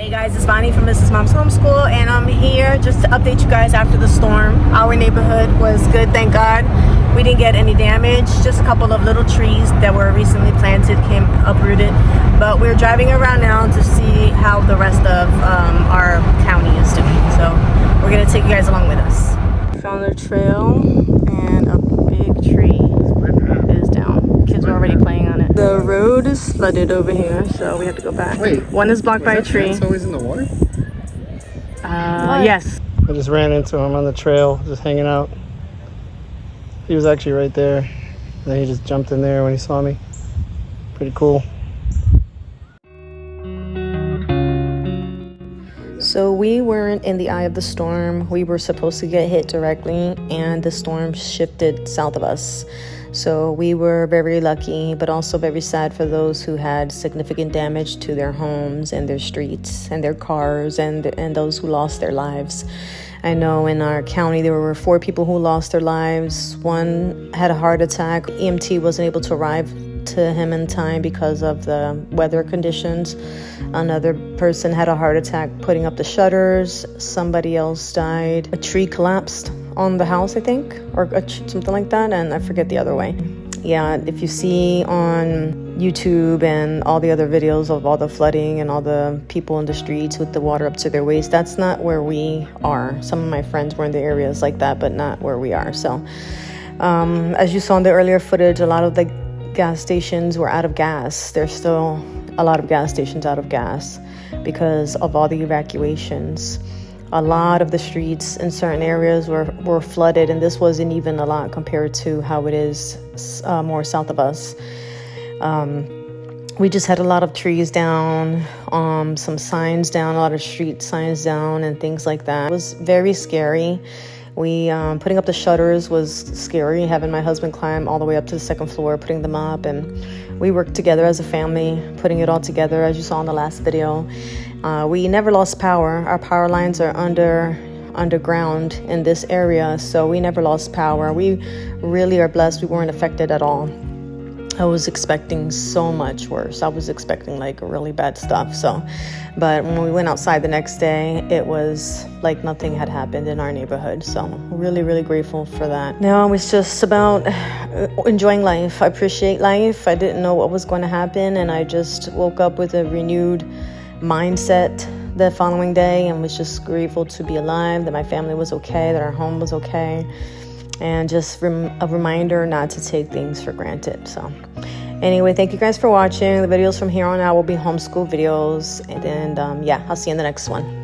Hey guys, it's Bonnie from Mrs. Mom's Homeschool, and I'm here just to update you guys after the storm. Our neighborhood was good, thank God. We didn't get any damage, just a couple of little trees that were recently planted came uprooted. But we're driving around now to see how the rest of our county is doing. So we're gonna take you guys along with us. Found a trail and a big tree is down. Kids are already playing on it. The road is flooded over here, so we have to go back. Wait, one is blocked by a tree. It's always in the water? Yes. I just ran into him on the trail, just hanging out. He was actually right there. And then he just jumped in there when he saw me. Pretty cool. So we weren't in the eye of the storm. We were supposed to get hit directly, and the storm shifted south of us. So we were very lucky, but also very sad for those who had significant damage to their homes and their streets and their cars and those who lost their lives. I know in our county there were 4 people who lost their lives. One had a heart attack. EMT wasn't able to arrive to him in time because of the weather conditions. Another person had a heart attack putting up the shutters. Somebody else died. A tree collapsed on the house, I think, or something like that, and I forget the other way. Yeah, if you see on YouTube and all the other videos of all the flooding and all the people in the streets with the water up to their waist, that's not where we are. Some of my friends were in the areas like that, but not where we are. So as you saw in the earlier footage, a lot of the gas stations were out of gas. There's still a lot of gas stations out of gas because of all the evacuations. A lot of the streets in certain areas were flooded, and this wasn't even a lot compared to how it is more south of us. We just had a lot of trees down, some signs down, a lot of street signs down and things like that. It was very scary. Putting up the shutters was scary, having my husband climb all the way up to the 2nd floor, putting them up, and we worked together as a family, putting it all together, as you saw in the last video. We never lost power. Our power lines are underground in this area, so we never lost power. We really are blessed. We weren't affected at all. I was expecting so much worse. I was expecting like really bad stuff. But when we went outside the next day, it was like nothing had happened in our neighborhood. So really, really grateful for that. Now it's just about enjoying life. I appreciate life. I didn't know what was going to happen, and I just woke up with a renewed mindset the following day and was just grateful to be alive, that my family was okay, that our home was okay. And just a reminder not to take things for granted. So anyway, thank you guys for watching. The videos from here on out will be homeschool videos. And I'll see you in the next one.